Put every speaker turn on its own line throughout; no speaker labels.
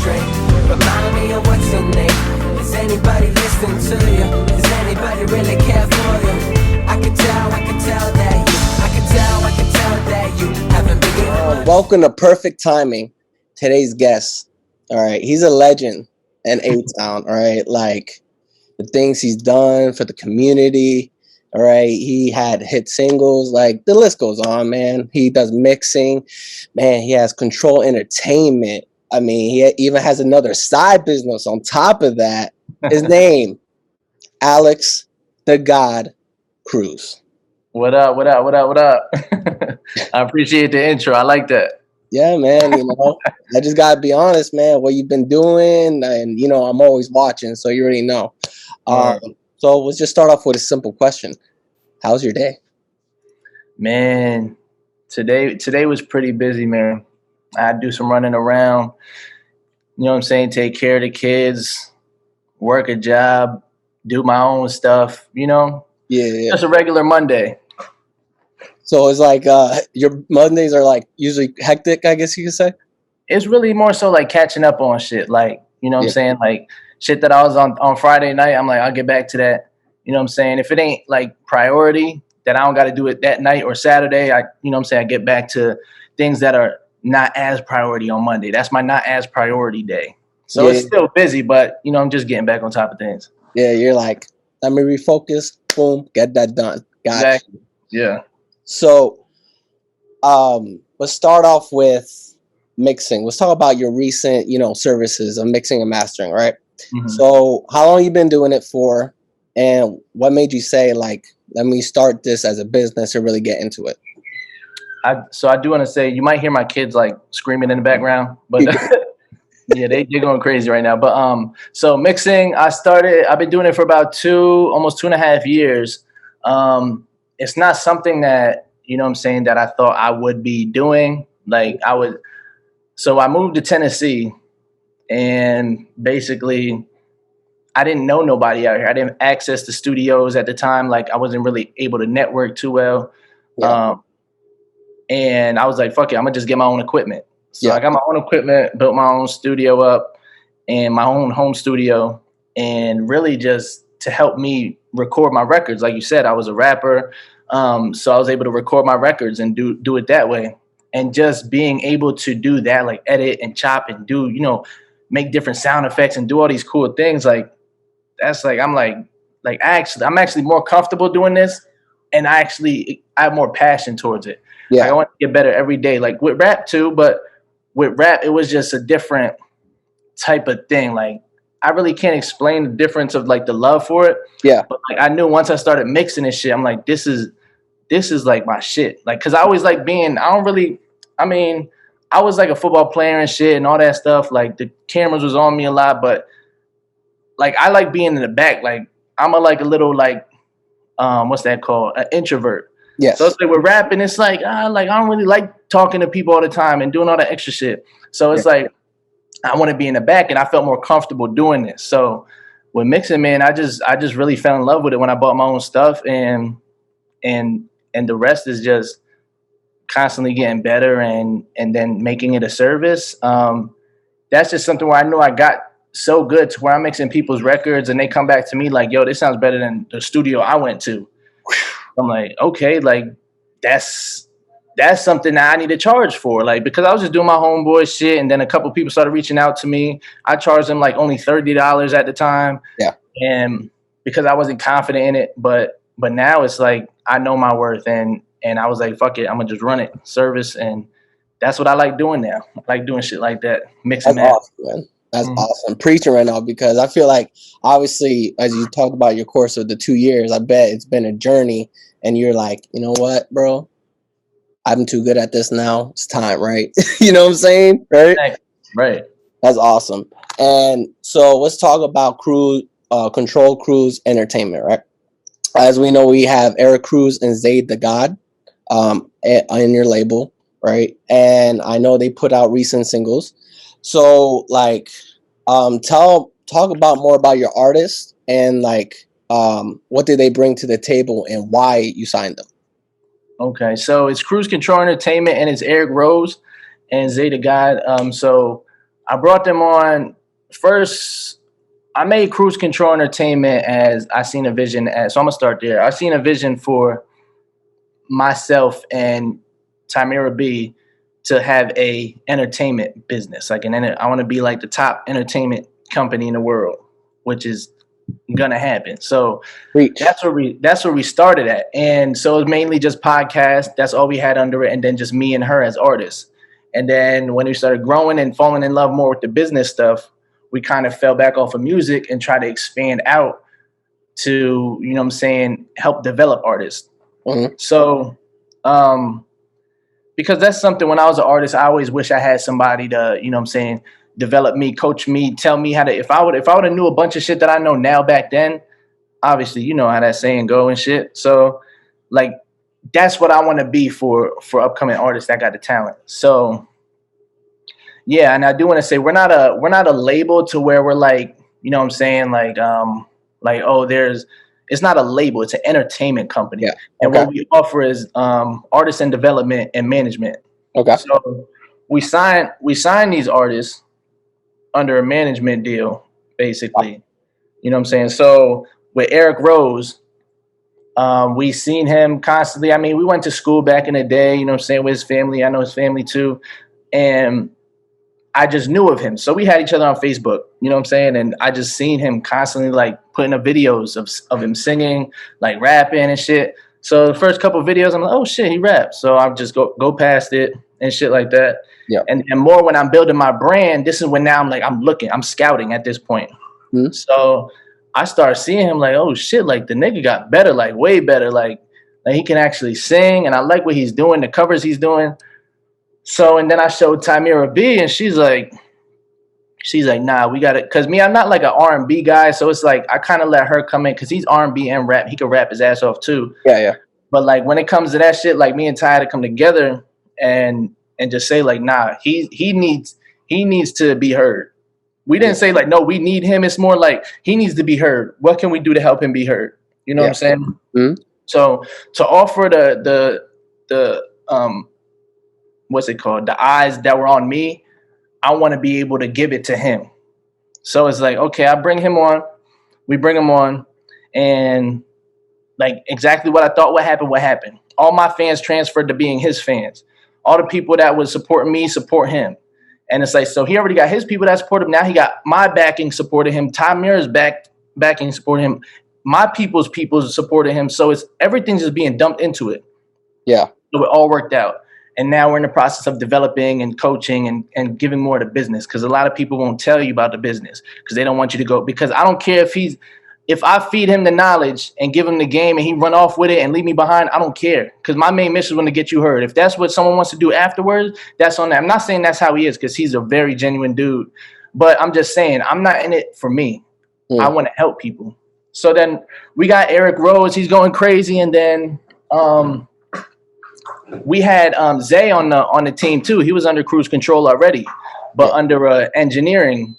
drink. Remind me of what's your name. Is anybody listening to you? Does anybody really care for you? I can tell that you, I can tell that you haven't been getting
Welcome to Perfect Timing. Today's guest, all right, he's a legend in A-Town, all right, like the things he's done for the community, all right, he had hit singles, like the list goes on, man. He does mixing, man, he has Control Entertainment. I mean, he even has another side business on top of that. His name, Alex the God Cruz.
What up? I appreciate the intro. I like that.
Yeah, man, I just gotta be honest, man, what you've been doing, and I'm always watching, so you already know. So let's just start off with a simple question. How's your day?
Man, today was pretty busy, man. I had to do some running around, you know what I'm saying, take care of the kids, work a job, do my own stuff,
Yeah.
Just a regular Monday.
So it's like your Mondays are like usually hectic, I guess you could say?
It's really more so like catching up on shit, like, what I'm saying, like shit that I was on Friday night, I'm like, I'll get back to that, you know what I'm saying? If it ain't like priority that I don't got to do it that night or Saturday, I get back to things that are not as priority on Monday. That's my not as priority day. So it's still busy, but I'm just getting back on top of things.
Yeah, you're like, let me refocus, boom, get that done.
Exactly. Yeah.
So let's start off with mixing. Let's talk about your recent, services of mixing and mastering, right? Mm-hmm. So how long you been doing it for, and what made you say, like, let me start this as a business and really get into it?
So I do want to say, you might hear my kids like screaming in the background, but yeah, they're going crazy right now. But so mixing, I've been doing it for about almost 2.5 years. It's not something that, that I thought I would be doing. So I moved to Tennessee, and basically I didn't know nobody out here. I didn't access the studios at the time. Like, I wasn't really able to network too well. Yeah. And I was like, fuck it, I'm gonna just get my own equipment. So I got my own equipment, built my own studio up and my own home studio, and really just to help me record my records. Like you said, I was a rapper. So I was able to record my records and do it that way. And just being able to do that, like edit and chop and do, make different sound effects and do all these cool things. Like, that's like, I'm actually more comfortable doing this. And I have more passion towards it. Yeah. Like, I want to get better every day. Like with rap too, but with rap, it was just a different type of thing. Like, I really can't explain the difference of like the love for it. Yeah. But like, I knew once I started mixing this shit, I'm like, this is like my shit. Like, cause I always like I was like a football player and shit and all that stuff. Like, the cameras was on me a lot, but like, I like being in the back. Like, I'm a little what's that called? An introvert. Yeah. So it's like with rapping, it's like, I don't really like talking to people all the time and doing all that extra shit. So it's like, I want to be in the back, and I felt more comfortable doing this. So with mixing, man, I just really fell in love with it when I bought my own stuff, and the rest is just constantly getting better and then making it a service. That's just something where I know I got so good to where I'm mixing people's records and they come back to me like, yo, this sounds better than the studio I went to. I'm like, okay, like that's something that I need to charge for. Like, because I was just doing my homeboy shit, and then a couple people started reaching out to me. I charged them like only $30 at the time. Yeah. And because I wasn't confident in it, but now it's like I know my worth, and I was like, fuck it, I'm gonna just run it, service, and that's what I like doing now. I like doing shit like that, mixing.
That's awesome, man. That's awesome. Preaching right now, because I feel like, obviously, as you talk about your course of the 2 years, I bet it's been a journey, and you're like, you know what, bro? I'm too good at this now. It's time, right? You know what I'm saying? Right?
Right.
That's awesome. And so let's talk about Cruz Entertainment, right? As we know, we have Eric Cruz and Zayd the God in your label, right? And I know they put out recent singles. So, like, talk about more about your artists, and like, what did they bring to the table and why you signed them?
Okay, so it's Cruz Control Entertainment, and it's Eric Rose and Zayd the God. So I brought them on first. I made Cruise Control Entertainment as I seen a vision as. So I'm gonna start there. I seen a vision for myself and Tamira B to have a entertainment business. Like I want to be like the top entertainment company in the world, which is gonna happen. So
Reach.
that's where we started at. And so it was mainly just podcasts. That's all we had under it, and then just me and her as artists. And then when we started growing and falling in love more with the business stuff, we kind of fell back off of music and tried to expand out to, you know what I'm saying, help develop artists.
Mm-hmm.
So because that's something, when I was an artist, I always wish I had somebody to, you know what I'm saying, develop me, coach me, tell me how to, if I would have knew a bunch of shit that I know now back then, obviously, you know how that saying go and shit. So like, that's what I want to be for upcoming artists that got the talent. So yeah, and I do want to say we're not a label to where we're like, you know what I'm saying, like oh, it's not a label, it's an entertainment company.
Yeah.
And
Okay.
what we offer is artist and development and management.
Okay.
So we sign these artists under a management deal, basically. You know what I'm saying? So with Eric Rose, we seen him constantly. I mean, we went to school back in the day, you know what I'm saying, with his family. I know his family too. And I just knew of him. So we had each other on Facebook, you know what I'm saying? And I just seen him constantly like putting up videos of him singing, like rapping and shit. So the first couple of videos, I'm like, oh shit, he raps. So I'll just go past it and shit like that.
Yeah.
And more when I'm building my brand, this is when now I'm scouting at this point.
Mm-hmm.
So I started seeing him like, oh shit, like the nigga got better, like way better. Like he can actually sing, and I like what he's doing, the covers he's doing. So, and then I showed Tamira B, and she's like, nah, we got it. Cause me, I'm not like an R&B guy. So it's like, I kind of let her come in, cause he's R&B and rap. He could rap his ass off too.
Yeah, yeah.
But like, when it comes to that shit, like me and Ty had to come together and just say like, nah, he needs to be heard. We didn't say like, no, we need him. It's more like he needs to be heard. What can we do to help him be heard? You know what I'm saying?
Mm-hmm.
So to offer the what's it called? The eyes that were on me, I want to be able to give it to him. So it's like, okay, I bring him on. We bring him on, and like exactly what I thought would happen, what happened. All my fans transferred to being his fans. All the people that would support me support him. And it's like, so he already got his people that support him. Now he got my backing supporting him. Tamira's backing supporting him. My people's supported him. So it's everything's just being dumped into it.
Yeah.
So it all worked out. And now we're in the process of developing and coaching and giving more to business, because a lot of people won't tell you about the business because they don't want you to go. Because I don't care if I feed him the knowledge and give him the game and he run off with it and leave me behind, I don't care. Because my main mission is to get you heard. If that's what someone wants to do afterwards, that's on that. I'm not saying that's how he is, because he's a very genuine dude. But I'm just saying, I'm not in it for me. I want to help people. So then we got Eric Rose. He's going crazy. And then we had Zay on the team too. He was under Cruise Control already, but under a engineering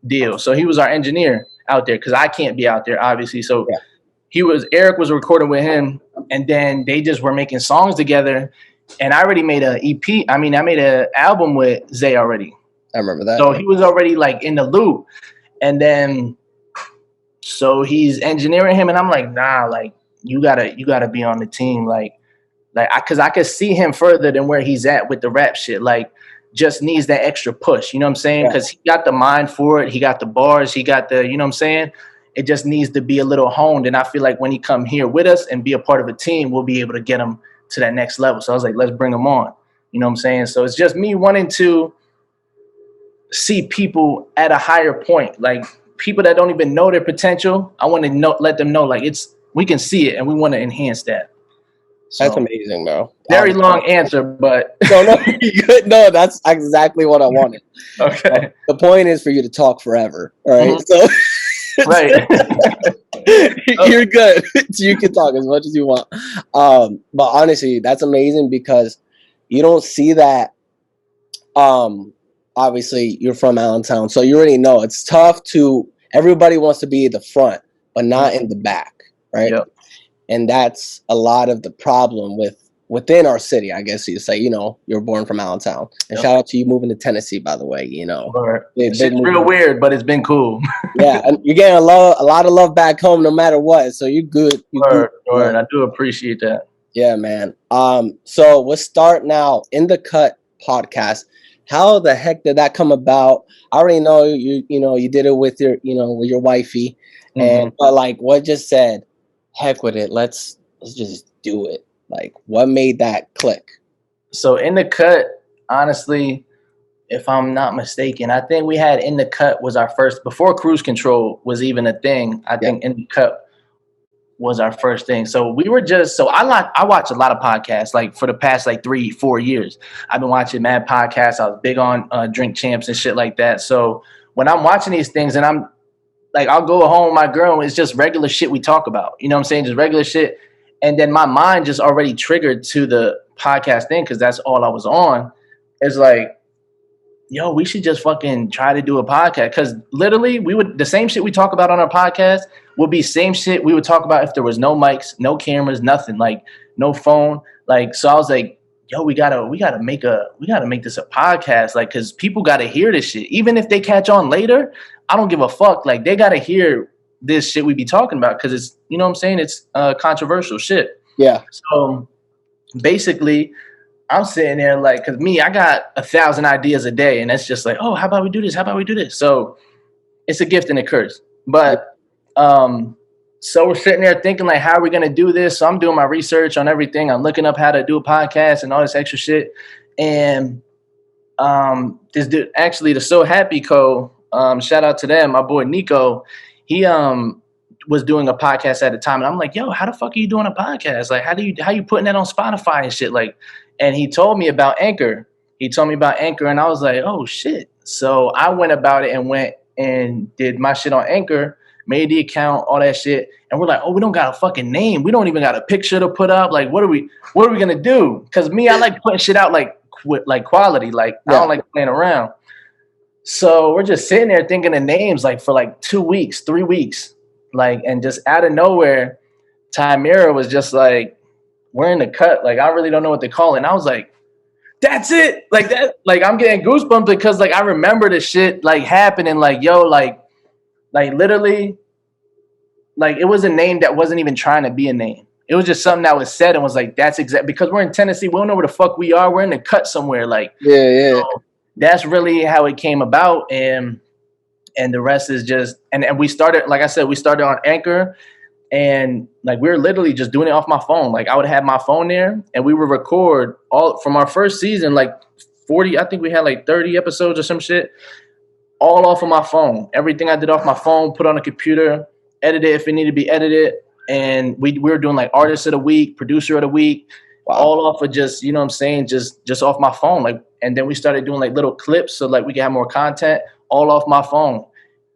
deal. So he was our engineer out there, because I can't be out there, obviously. So Eric was recording with him, and then they just were making songs together. And I already made an EP. I mean, I made an album with Zay already.
I remember that.
So he was already like in the loop. And then so he's engineering him, and I'm like, nah, like you gotta be on the team, because I could see him further than where he's at with the rap shit. Like, just needs that extra push. You know what I'm saying? Because he got the mind for it. He got the bars. He got the, you know what I'm saying? It just needs to be a little honed. And I feel like when he come here with us and be a part of a team, we'll be able to get him to that next level. So I was like, let's bring him on. You know what I'm saying? So it's just me wanting to see people at a higher point. Like, people that don't even know their potential, I want to let them know, like, we can see it and we want to enhance that. So,
that's amazing, bro.
Very long answer, but
no, good. No, that's exactly what I wanted.
Okay.
The point is for you to talk forever. All right.
Mm-hmm.
So
right.
You're good. You can talk as much as you want. But honestly, that's amazing, because you don't see that. Obviously you're from Allentown, so you already know it's tough everybody wants to be at the front, but not in the back. Right.
Yep.
And that's a lot of the problem with within our city, I guess you say. You know, you're born from Allentown, and
Yep.
shout out to you moving to Tennessee, by the way. You know,
It's real weird, but it's been cool.
Yeah, and you're getting a lot of love back home, no matter what. So you're good. You're good.
I do appreciate that.
Yeah, man. So we'll start now. In the Cut podcast. How the heck did that come about? I already know you know you did it with your with your wifey, and but like what just said, heck with it. Let's just do it. Like what made that click?
So In the Cut, honestly, if I'm not mistaken, I think we had In the Cut was our first before Cruise Control was even a thing. I think In the Cut was our first thing. So we were just I watch a lot of podcasts like for the past like 3-4 years. I've been watching mad podcasts. I was big on Drink Champs and shit like that. So when I'm watching these things and I'm like, I'll go home with my girl, it's just regular shit we talk about. You know what I'm saying? Just regular shit. And then my mind just already triggered to the podcast thing because that's all I was on. It's like, yo, we should just fucking try to do a podcast. Because literally, the same shit we talk about on our podcast would be same shit we would talk about if there was no mics, no cameras, nothing, like no phone. Like, so I was like, yo, we gotta make this a podcast, like, because people gotta hear this shit. Even if they catch on later, I don't give a fuck. Like, they gotta hear this shit we be talking about because it's, you know what I'm saying? It's controversial shit.
Yeah.
So basically, I'm sitting there like, because me, I got 1,000 ideas a day, and it's just like, oh, how about we do this? How about we do this? So it's a gift and a curse. But so we're sitting there thinking like, how are we gonna do this? So I'm doing my research on everything. I'm looking up how to do a podcast and all this extra shit. And this dude, actually, the So Happy Co. Shout out to them. My boy Nico, he was doing a podcast at the time, and I'm like, yo, how the fuck are you doing a podcast? Like, how you putting that on Spotify and shit? Like, and he told me about Anchor. And I was like, oh shit. So I went about it and went and did my shit on Anchor, made the account, all that shit. And we're like, oh, we don't got a fucking name. We don't even got a picture to put up. Like, what are we gonna do? Because me, I like putting shit out like quality. Like, I don't like playing around. So we're just sitting there thinking of names like for like 2 weeks, 3 weeks. Like, and just out of nowhere, Tymera was just like, we're in the cut. Like, I really don't know what to call it. And I was like, that's it. Like that, like I'm getting goosebumps because like I remember the shit like happening. Like, yo, like literally, like it was a name that wasn't even trying to be a name. It was just something that was said and was like, that's exact, because we're in Tennessee. We don't know where the fuck we are. We're in the cut somewhere. Like,
So
that's really how it came about. And the rest is just, and we started, like I said, we started on Anchor, and like we were literally just doing it off my phone. Like I would have my phone there and we would record all from our first season, like 40, I think we had like 30 episodes or some shit, all off of my phone. Everything I did off my phone, put on a computer, edit it if it needed to be edited. And we were doing like artist of the week, producer of the week, all off of just, you know what I'm saying, just off my phone. Like, and then we started doing like little clips so like we could have more content, all off my phone.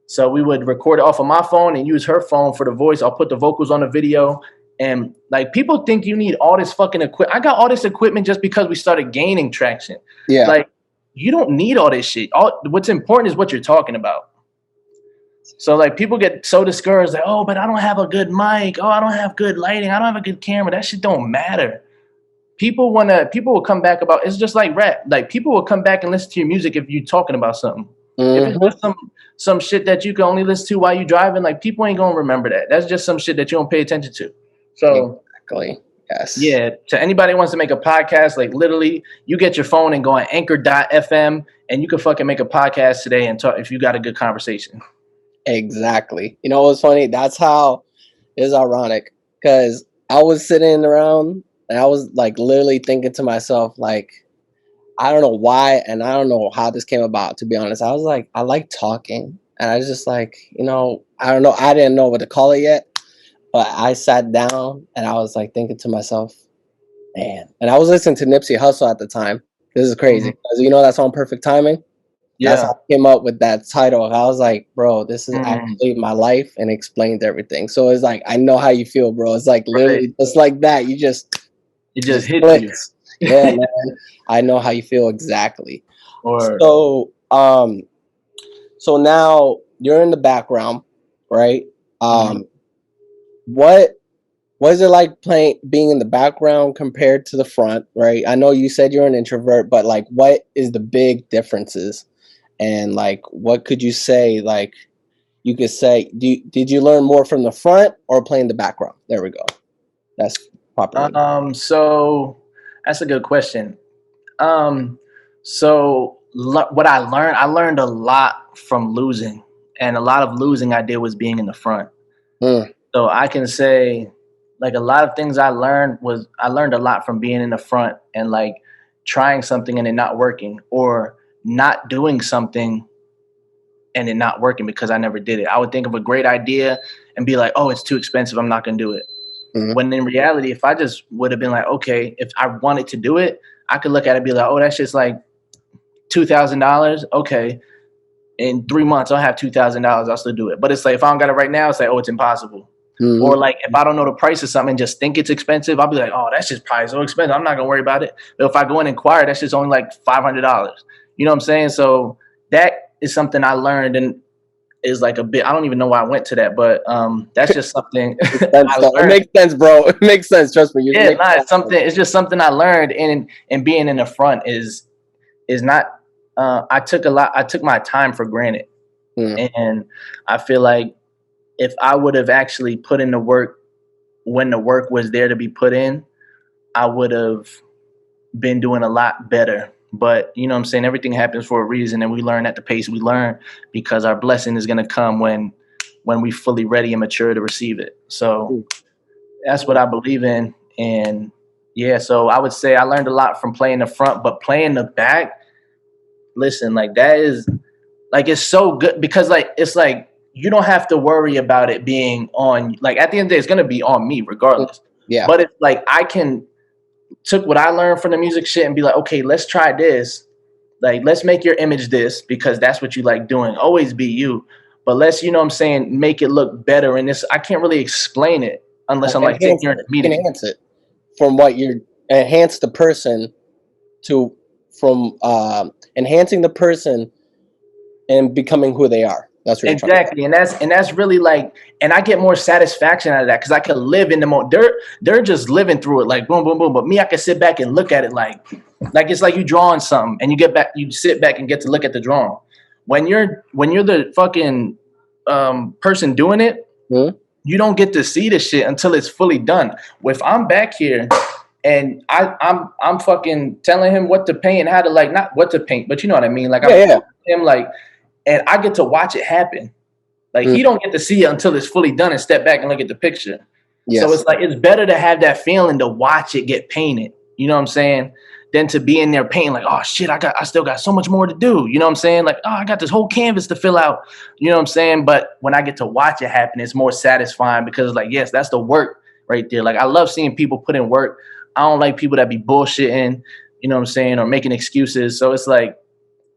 So we would record it off of my phone and use her phone for the voice. I'll put the vocals on the video. And like people think you need all this fucking equipment. I got all this equipment just because we started gaining traction.
Yeah.
Like you don't need all this shit. What's important is what you're talking about. So like people get so discouraged, like, oh, but I don't have a good mic. Oh, I don't have good lighting. I don't have a good camera. That shit don't matter. People will come back about, it's just like rap. Like people will come back and listen to your music if you're talking about something. If it's just some shit that you can only listen to while you're driving, like people ain't gonna remember that. That's just some shit that you don't pay attention to. So
exactly. Yes.
Yeah. To anybody who wants to make a podcast, like literally you get your phone and go on anchor.fm and you can fucking make a podcast today and talk if you got a good conversation.
Exactly. You know what's funny? That's how it's ironic. Because I was sitting around and I was like literally thinking to myself, like, I don't know why, and I don't know how this came about, to be honest. I was like, I like talking. And I was just like, you know, I don't know. I didn't know what to call it yet. But I sat down and I was like thinking to myself, man. And I was listening to Nipsey Hussle at the time. This is crazy. Because you know that song Perfect Timing? Yeah. That's how I came up with that title. I was like, bro, this is actually my life, and explained everything. So it's like, I know how you feel, bro. It's like literally just like that. It just
hits you.
Yeah, man. I know how you feel exactly. So now you're in the background, right? What What is it like being in the background compared to the front, right? I know you said you're an introvert, but like, what is the big differences? And like, what could you say? Like, you could say, did you learn more from the front or playing the background? There we go. That's proper.
So that's a good question. Um, what I learned a lot from losing, and a lot of losing I did was being in the front.
Mm.
So I can say, like, a lot of things I learned a lot from being in the front and like trying something and it not working, or not doing something and it not working because I never did it. I would think of a great idea and be like, oh, it's too expensive, I'm not gonna do it.
Mm-hmm.
When in reality, if I just would have been like, okay, if I wanted to do it, I could look at it and be like, oh, that's just like $2,000. Okay, in 3 months I'll have $2,000. I'll still do it. But it's like if I don't got it right now, it's like, oh, it's impossible. Mm-hmm. Or like if I don't know the price of something and just think it's expensive, I'll be like, oh, that's just probably so expensive, I'm not gonna worry about it. But if I go and inquire, that's just only like $500. You know what I'm saying? So that is something I learned, and is like a bit, I don't even know why I went to that, but that's just something
it makes sense, bro. It makes sense, trust me.
It's just something I learned, and being in the front is not I took my time for granted. And I feel like if I would have actually put in the work when the work was there to be put in, I would have been doing a lot better. But you know what I'm saying, everything happens for a reason, and we learn at the pace we learn, because our blessing is going to come when we fully ready and mature to receive it. So that's what I believe in. And yeah, so I would say I learned a lot from playing the front, but playing the back, listen, like that is like, it's so good, because like it's like you don't have to worry about it being on, like at the end of the day it's going to be on me regardless.
Yeah.
But it's like I can took what I learned from the music shit and be like, okay, let's try this. Like, let's make your image this, because that's what you like doing. Always be you. But let's, you know what I'm saying, make it look better. And this, I can't really explain it unless I'm like sitting here in a meeting.
Enhance it from what you're, enhance the person to, from enhancing the person and becoming who they are. That's what
exactly, and that's really like, and I get more satisfaction out of that because I can live in the moment. They're just living through it, like boom, boom, boom. But me, I can sit back and look at it like it's like you drawing something, and you sit back and get to look at the drawing. When you're the fucking person doing it, you don't get to see the shit until it's fully done. If I'm back here and I'm fucking telling him what to paint and how to, like, not what to paint, but you know what I mean, like I'm him like. And I get to watch it happen. Like he don't get to see it until it's fully done and step back and look at the picture. Yes. So it's like, it's better to have that feeling to watch it get painted. You know what I'm saying? Than to be in there painting like, oh shit, I still got so much more to do. You know what I'm saying? Like, oh, I got this whole canvas to fill out. You know what I'm saying? But when I get to watch it happen, it's more satisfying, because it's like, yes, that's the work right there. Like I love seeing people put in work. I don't like people that be bullshitting, you know what I'm saying, or making excuses. So it's like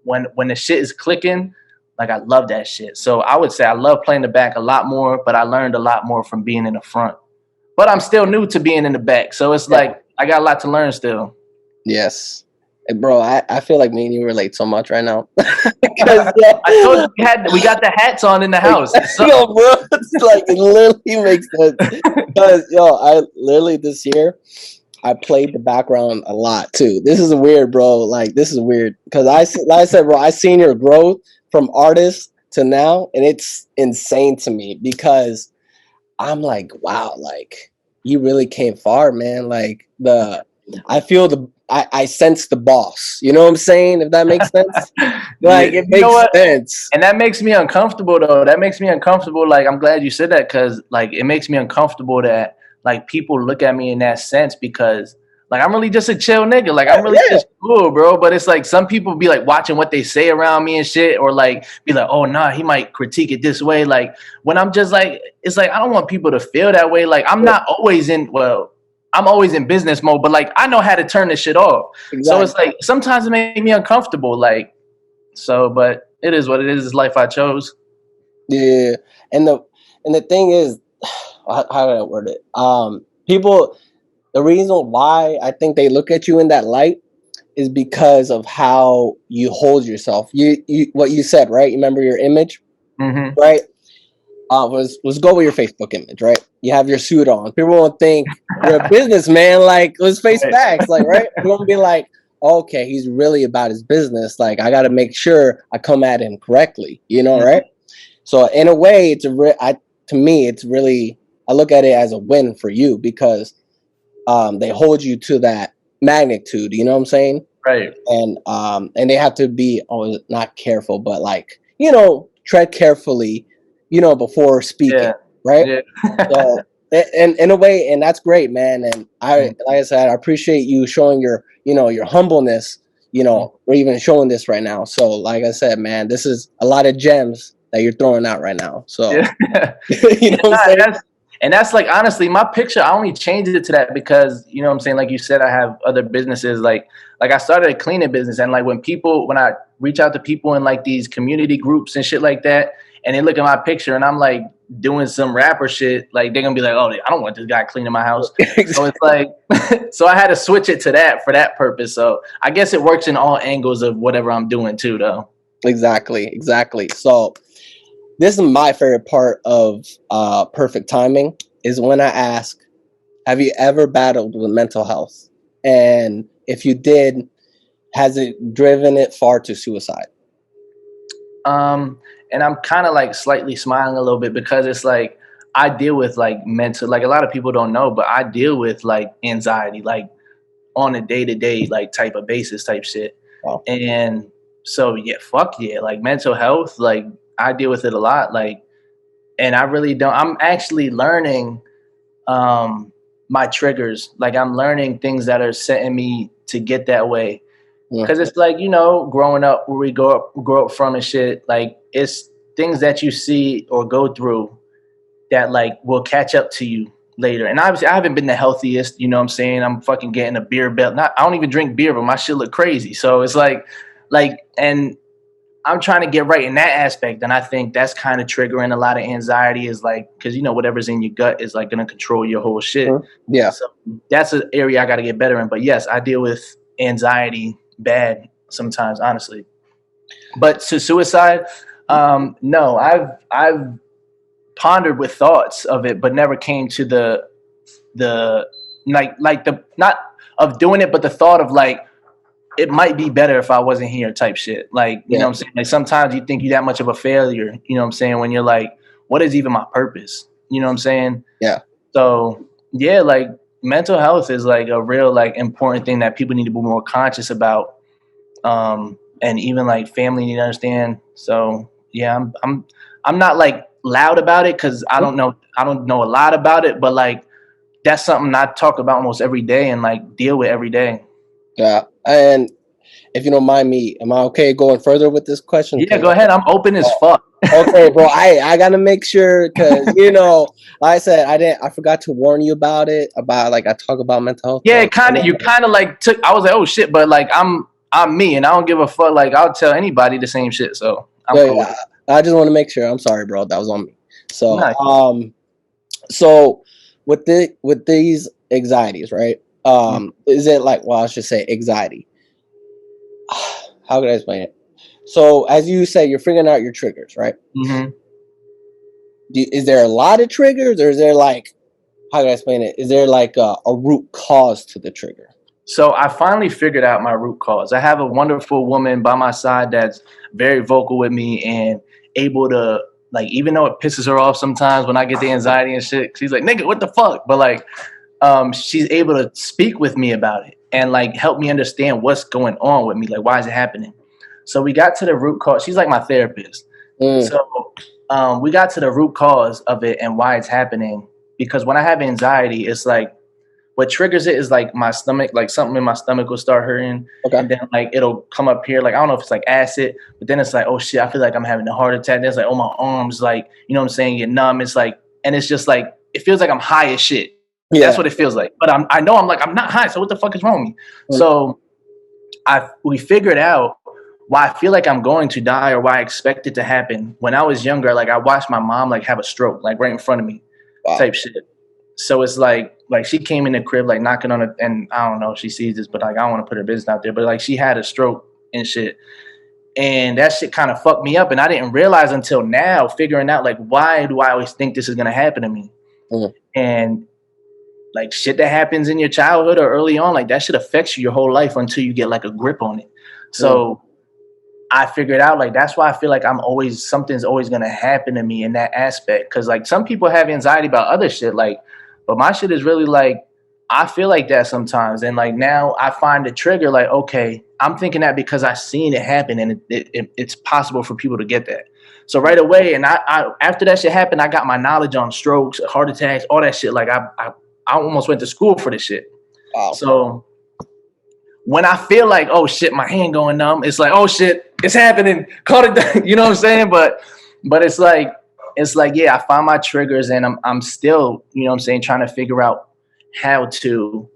when the shit is clicking, like I love that shit. So I would say I love playing the back a lot more, but I learned a lot more from being in the front. But I'm still new to being in the back. So it's like I got a lot to learn still.
Yes. Hey, bro, I feel like me and you relate so much right now.
I told you we got the hats on in the house. So.
Yo, bro, it's like it literally makes sense. Because I literally this year I played the background a lot too. This is weird, bro. Like this is weird because like I said, bro, I seen your growth from artist to now, and it's insane to me because I'm like, wow, like you really came far, man. Like I sense the boss. You know what I'm saying? If that makes sense. Like it makes sense.
And that makes me uncomfortable though. That makes me uncomfortable. Like I'm glad you said that, because like it makes me uncomfortable that like people look at me in that sense, because like I'm really just a chill nigga. Like I'm really just cool, bro. But it's like some people be like watching what they say around me and shit, or like be like, oh nah, he might critique it this way. Like when I'm just like, it's like I don't want people to feel that way. Like I'm not always I'm always in business mode, but like I know how to turn this shit off. Exactly. So it's like sometimes it makes me uncomfortable. Like but it is what it is. It's life I chose.
Yeah, and the thing is, how do I word it? People. The reason why I think they look at you in that light is because of how you hold yourself. You what you said, right? You remember your image, right? let's go with your Facebook image, right? You have your suit on. People won't think you're a businessman. Like, let's face
Right.
facts, like, right? They won't be like, okay, he's really about his business. Like, I got to make sure I come at him correctly, right? So in a way, it's to me, it's really, I look at it as a win for you because they hold you to that magnitude. You know what I'm saying?
Right.
And they have to be always not careful, but like tread carefully, before speaking,
Yeah.
right?
Yeah.
So, and in a way, and that's great, man. And like I said, I appreciate you showing your humbleness, or even showing this right now. So, like I said, man, this is a lot of gems that you're throwing out right now. So,
Yeah.
you know what I'm saying?
And that's like, honestly, my picture, I only changed it to that because, you know what I'm saying? Like you said, I have other businesses. Like I started a cleaning business. And like when I reach out to people in like these community groups and shit like that, and they look at my picture and I'm like doing some rapper shit, like they're going to be like, oh, I don't want this guy cleaning my house. So it's like, so I had to switch it to that for that purpose. So I guess it works in all angles of whatever I'm doing too, though.
Exactly. So this is my favorite part of perfect timing is when I ask, have you ever battled with mental health? And if you did, has it driven it far to suicide?
And I'm kind of like slightly smiling a little bit because it's like I deal with like mental, like a lot of people don't know, but I deal with like anxiety, like on a day-to-day like type of basis type shit.
Wow.
And so yeah, fuck yeah, like mental health, like I deal with it a lot, like, and I really don't. I'm actually learning my triggers. Like I'm learning things that are setting me to get that way. Because it's like, growing up where we grow up from and shit, like it's things that you see or go through that like will catch up to you later. And obviously I haven't been the healthiest, you know what I'm saying? I'm fucking getting a beer belt. I don't even drink beer, but my shit look crazy. So it's like, and I'm trying to get right in that aspect. And I think that's kind of triggering a lot of anxiety is like, because, whatever's in your gut is like going to control your whole shit.
Yeah.
So that's an area I got to get better in. But yes, I deal with anxiety bad sometimes, honestly. But to suicide, no, I've pondered with thoughts of it, but never came to the not of doing it, but the thought of like, it might be better if I wasn't here type shit. Like, you know what I'm saying? Like sometimes you think you're that much of a failure, you know what I'm saying? When you're like, what is even my purpose? You know what I'm saying?
Yeah.
So yeah, like mental health is like a real like important thing that people need to be more conscious about. And even like family need to understand. So yeah, I'm not like loud about it because I don't know a lot about it, but like that's something I talk about almost every day and like deal with every day.
Yeah. And if you don't mind me, am I okay going further with this question?
Yeah, go ahead. I'm open as fuck.
Okay, bro. I gotta make sure because like I said, I forgot to warn you about like I talk about mental health.
Yeah, you kind of like took. I was like, oh shit, but like I'm me, and I don't give a fuck. Like I'll tell anybody the same shit. So I'm cool.
Yeah, I just want to make sure. I'm sorry, bro. That was on me. So
nice.
So with these anxieties, right? Is it like? Well, I should say anxiety. How could I explain it? So, as you say, you're figuring out your triggers, right?
Mm-hmm.
Is there a lot of triggers, or is there like, how can I explain it? Is there like a root cause to the trigger?
So I finally figured out my root cause. I have a wonderful woman by my side that's very vocal with me and able to, like, even though it pisses her off sometimes when I get the anxiety and shit, she's like, nigga, what the fuck? But like, she's able to speak with me about it and like help me understand what's going on with me. Like, why is it happening? So we got to the root cause. She's like my therapist. So we got to the root cause of it and why it's happening. Because when I have anxiety, it's like, what triggers it is like my stomach, like something in my stomach will start hurting. Okay. And then like it'll come up here. Like, I don't know if it's like acid, but then it's like, oh shit, I feel like I'm having a heart attack. Then it's like, oh, my arms, like, you know what I'm saying, get numb. It's like, and it's just like, it feels like I'm high as shit. Yeah. That's what it feels like. But I know I'm not high. So what the fuck is wrong with me? Mm-hmm. So we figured out why I feel like I'm going to die or why I expect it to happen. When I was younger, like I watched my mom like have a stroke, like right in front of me. Wow. Type shit. So it's like she came in the crib, like knocking on it, and I don't know if she sees this, but like I don't want to put her business out there, but like she had a stroke and shit. And that shit kind of fucked me up. And I didn't realize until now, figuring out like, why do I always think this is going to happen to me?
Mm.
And like shit that happens in your childhood or early on, like that shit affects you your whole life until you get like a grip on it. So I figured out like, that's why I feel like something's always going to happen to me in that aspect. Cause like some people have anxiety about other shit, like, but my shit is really like, I feel like that sometimes. And like now I find the trigger like, okay, I'm thinking that because I've seen it happen and it's possible for people to get that. So right away, and I after that shit happened, I got my knowledge on strokes, heart attacks, all that shit. Like I almost went to school for this shit.
Wow.
So when I feel like, oh shit, my hand going numb, it's like, oh shit, it's happening. Call it, you know what I'm saying? But it's like, yeah, I find my triggers and I'm still, you know what I'm saying, trying to figure out how to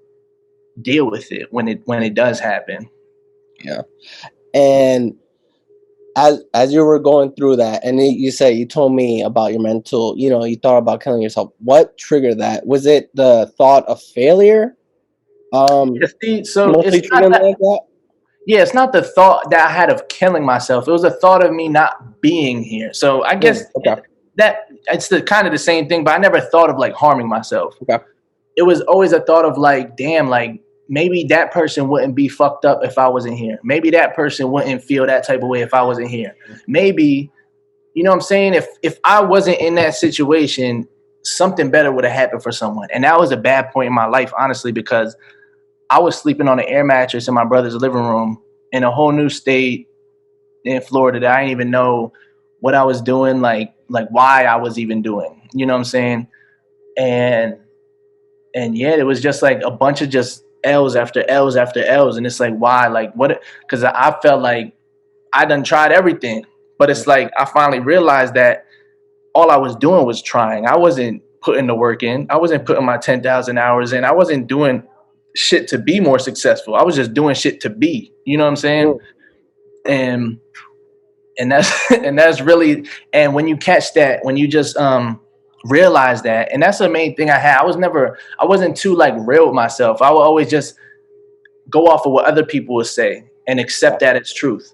deal with it when it does happen.
Yeah. And as you were going through that, and you told me about your mental, you thought about killing yourself. What triggered that? Was it the thought of failure?
So it's not that, yeah, it's not the thought that I had of killing myself. It was a thought of me not being here. So I guess that it's kind of the same thing, but I never thought of like harming myself.
Okay.
It was always a thought of like, damn, like maybe that person wouldn't be fucked up if I wasn't here. Maybe that person wouldn't feel that type of way if I wasn't here. Maybe, you know what I'm saying? If I wasn't in that situation, something better would have happened for someone. And that was a bad point in my life, honestly, because I was sleeping on an air mattress in my brother's living room in a whole new state in Florida that I didn't even know what I was doing, like why I was even doing, you know what I'm saying? And yeah, it was just like a bunch of just L's after L's after L's. And it's like, why? Like what? Because I felt like I done tried everything. But it's like I finally realized that all I was doing was trying. I wasn't putting the work in. I wasn't putting my 10,000 hours in. I wasn't doing shit to be more successful. I was just doing shit to be. You know what I'm saying? And that's really, and when you catch that, when you just realize that, and that's the main thing I had. I wasn't too like real with myself. I would always just go off of what other people would say and accept that as truth.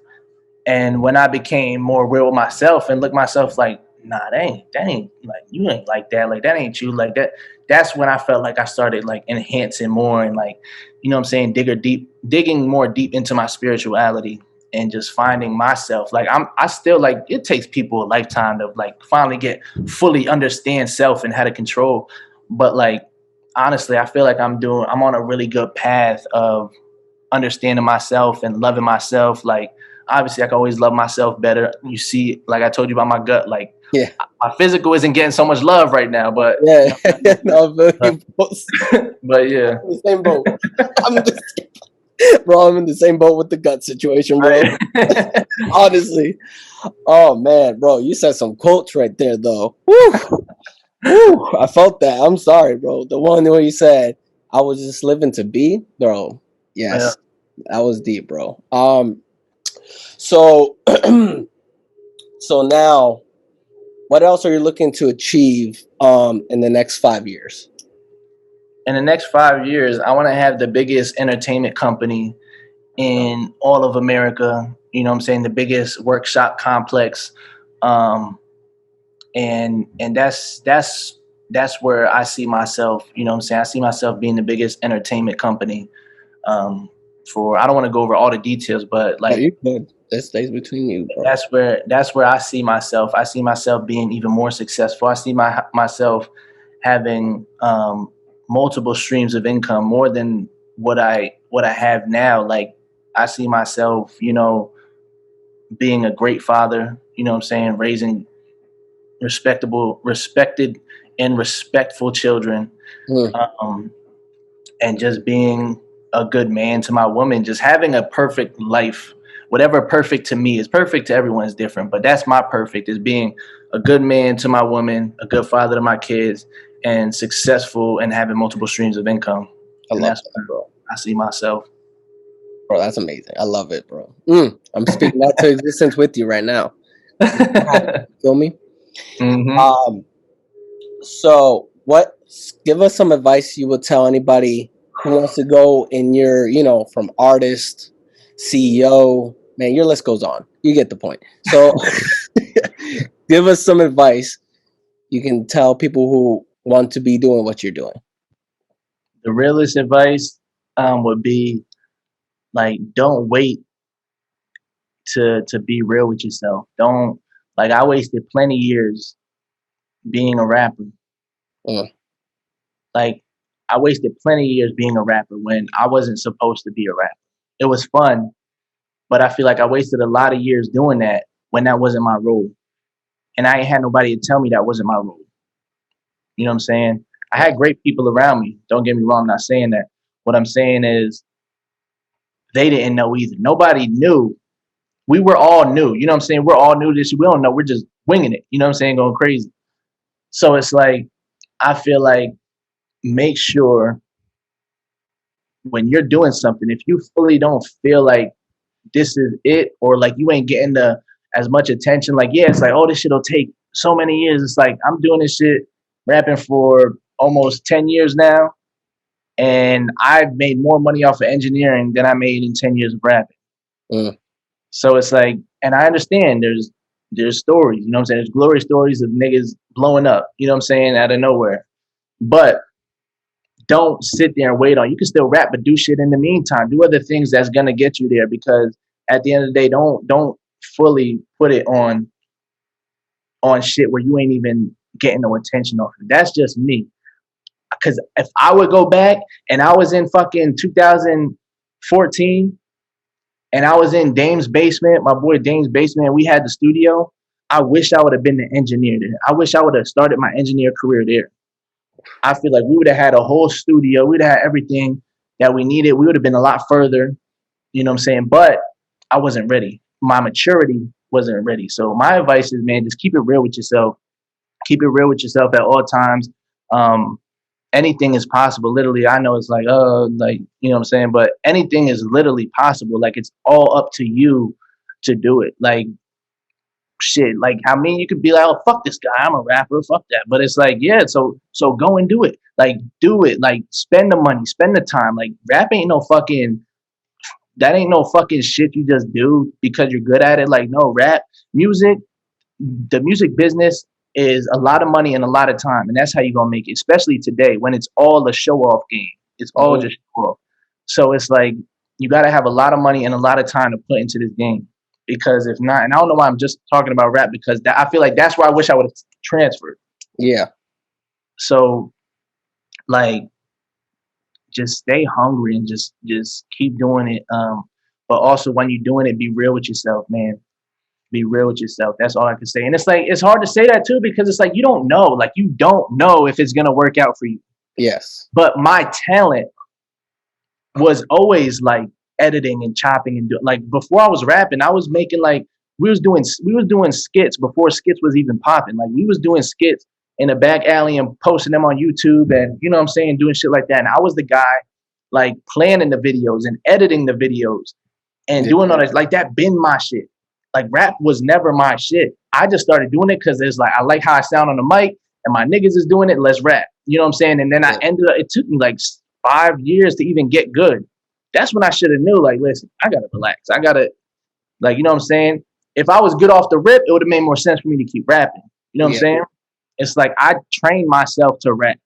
And when I became more real with myself and look myself like, nah, that ain't like, you ain't like that ain't you like that. That's when I felt like I started like enhancing more and like, you know what I'm saying, digging more deep into my spirituality and just finding myself. Like I still like, it takes people a lifetime to like finally fully understand self and how to control. But like, honestly, I feel like I'm on a really good path of understanding myself and loving myself. Like, obviously I can always love myself better. You see, like I told you about my gut, like
yeah,
my physical isn't getting so much love right now, but
yeah, no, but
yeah,
I'm in the same boat. I'm in the same boat with the gut situation, bro. Honestly. Oh man, bro, you said some quotes right there though. Woo! Woo! I felt that. I'm sorry, bro. The one where you said I was just living to be, bro. Yes. Yeah. That was deep, bro. So so now what else are you looking to achieve in the next 5 years?
In the next 5 years, I want to have the biggest entertainment company in all of America. You know what I'm saying? The biggest workshop complex. And that's where I see myself, you know what I'm saying? I see myself being the biggest entertainment company. I don't want to go over all the details, but like,
you could. That stays between you, bro.
That's where I see myself. I see myself being even more successful. I see myself having multiple streams of income, more than what I have now. Like I see myself, you know, being a great father, you know what I'm saying, raising respected and respectful children, and just being a good man to my woman, just having a perfect life. Whatever perfect to me is, perfect to everyone is different, but that's my perfect, is being a good man to my woman, a good father to my kids, and successful and having multiple streams of income. And that's that, bro. I see myself.
Bro, that's amazing. I love it, bro. I'm speaking that to existence with you right now. Feel me?
Mm-hmm.
So give us some advice you would tell anybody who wants to go in your, you know, from artist, CEO, man, your list goes on. You get the point. So give us some advice you can tell people who want to be doing what you're doing.
The realest advice would be like, don't wait to be real with yourself. Don't, like, I wasted plenty years being a rapper.
Mm.
Like, I wasted plenty of years being a rapper when I wasn't supposed to be a rapper. It was fun, but I feel like I wasted a lot of years doing that when that wasn't my role. And I ain't had nobody to tell me that wasn't my role. You know what I'm saying? I had great people around me. Don't get me wrong, I'm not saying that. What I'm saying is they didn't know either. Nobody knew. We were all new. You know what I'm saying? We're all new to this. We don't know. We're just winging it. You know what I'm saying? Going crazy. So it's like, I feel like, make sure when you're doing something, if you fully don't feel like this is it, or like you ain't getting the as much attention, like, yeah, it's like, oh, this shit'll take so many years. It's like, I'm doing this shit rapping for almost 10 years now, and I've made more money off of engineering than I made in 10 years of rapping.
Mm.
So it's like, and I understand there's stories, you know what I'm saying? There's glory stories of niggas blowing up, you know what I'm saying, out of nowhere. But don't sit there and wait on. You can still rap, but do shit in the meantime. Do other things that's gonna get you there, because at the end of the day, don't fully put it on shit where you ain't even getting no attention off it. That's just me. Because if I would go back and I was in fucking 2014 and I was in Dame's basement, my boy Dame's basement, and we had the studio, I wish I would have been the engineer there. I wish I would have started my engineer career there. I feel like we would have had a whole studio. We'd have had everything that we needed. We would have been a lot further, you know what I'm saying? But I wasn't ready. My maturity wasn't ready. So my advice is, man, just keep it real with yourself. Keep it real with yourself at all times. Anything is possible. Literally, I know it's like, like, you know what I'm saying? But anything is literally possible. Like, it's all up to you to do it. Like, shit, like, I mean, you could be like, oh, fuck this guy, I'm a rapper, fuck that. But it's like, yeah, so go and do it. Like, do it. Like, spend the money, spend the time. Like, rap ain't no fucking, that ain't no fucking shit you just do because you're good at it. Like, no, rap, music, the music business is a lot of money and a lot of time. And that's how you're gonna make it, especially today when it's all a show off game. It's all just show off. So it's like, you gotta have a lot of money and a lot of time to put into this game. Because if not, and I don't know why I'm just talking about rap, because that, I feel like that's where I wish I would have transferred.
Yeah.
So, like, just stay hungry and just keep doing it. But also, when you're doing it, be real with yourself, man. Be real with yourself. That's all I can say. And it's like, it's hard to say that too, because it's like, you don't know. Like, you don't know if it's gonna work out for you.
Yes.
But my talent was always like editing and chopping and like, before I was rapping, I was making, like, we was doing skits before skits was even popping. Like, we was doing skits in a back alley and posting them on YouTube, and, you know what I'm saying, doing shit like that. And I was the guy, like, planning the videos and editing the videos and doing all that. Like, that been my shit. Like, rap was never my shit. I just started doing it because it's like, I like how I sound on the mic and my niggas is doing it, let's rap. You know what I'm saying? And then I ended up, it took me like 5 years to even get good. That's when I should have knew, like, listen, I gotta relax. I gotta, like, you know what I'm saying? If I was good off the rip, it would have made more sense for me to keep rapping. You know what I'm saying? It's like, I trained myself to rap.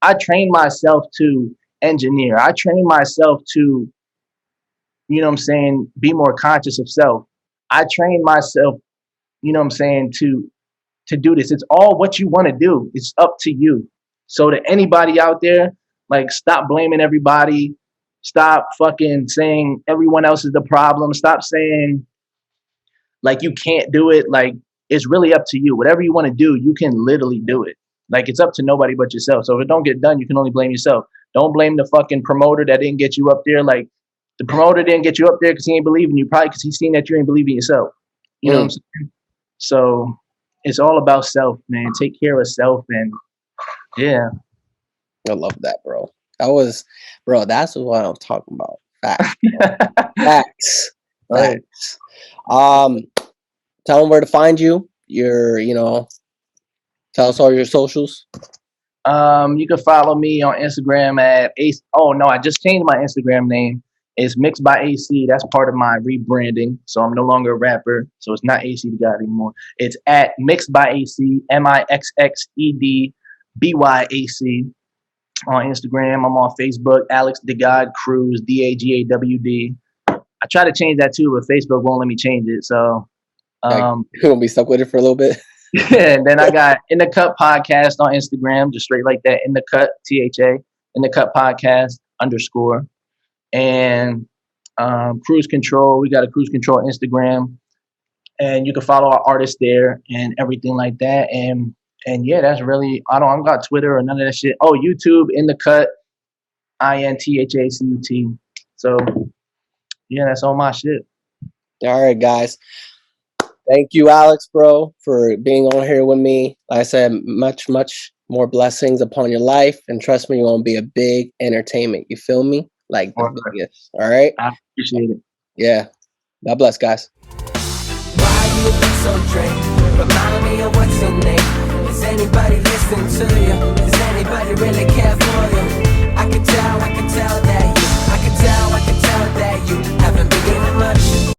I trained myself to engineer. I trained myself to, you know what I'm saying, be more conscious of self. I trained myself, you know what I'm saying, to do this. It's all what you want to do. It's up to you. So to anybody out there, like, stop blaming everybody. Stop fucking saying everyone else is the problem. Stop saying, like, you can't do it. Like, it's really up to you. Whatever you want to do, you can literally do it. Like, it's up to nobody but yourself. So if it don't get done, you can only blame yourself. Don't blame the fucking promoter that didn't get you up there. Like, the promoter didn't get you up there because he ain't believing you, probably because he's seen that you ain't believing yourself. You know what I'm saying? So it's all about self, man. Take care of self, and yeah.
I love that, bro. Bro, that's what I'm talking about. Facts. Facts.
Right.
Facts. Tell them where to find you. Tell us all your socials.
You can follow me on Instagram at Ace. Oh no, I just changed my Instagram name. It's Mixed by AC. That's part of my rebranding. So I'm no longer a rapper. So it's not AC the God anymore. It's at Mixed by AC, MIXXEDBYAC on Instagram. I'm on Facebook, Alex the God Cruz, DAGAWD. I try to change that too, but Facebook won't let me change it. So
You gonna be stuck with it for a little bit.
and then I got In the Cut podcast on Instagram, just straight like that. In the Cut, THA, In the Cut podcast _. And Cruise Control, we got a Cruise Control Instagram, and you can follow our artists there and everything like that. And yeah, that's really, I don't got Twitter or none of that shit. Oh, YouTube, In the Cut, INTHACUT. So yeah, that's all my shit.
All right, guys. Thank you, Alex, bro, for being on here with me. Like I said, much more blessings upon your life. And trust me, you're going to be a big entertainment. You feel me? Like the biggest. All right?
I appreciate it.
Yeah. God bless, guys.
Why you look so drained? Remind me of what's your name. Is anybody listening to you? Does anybody really care for you? I can tell that you haven't been given much.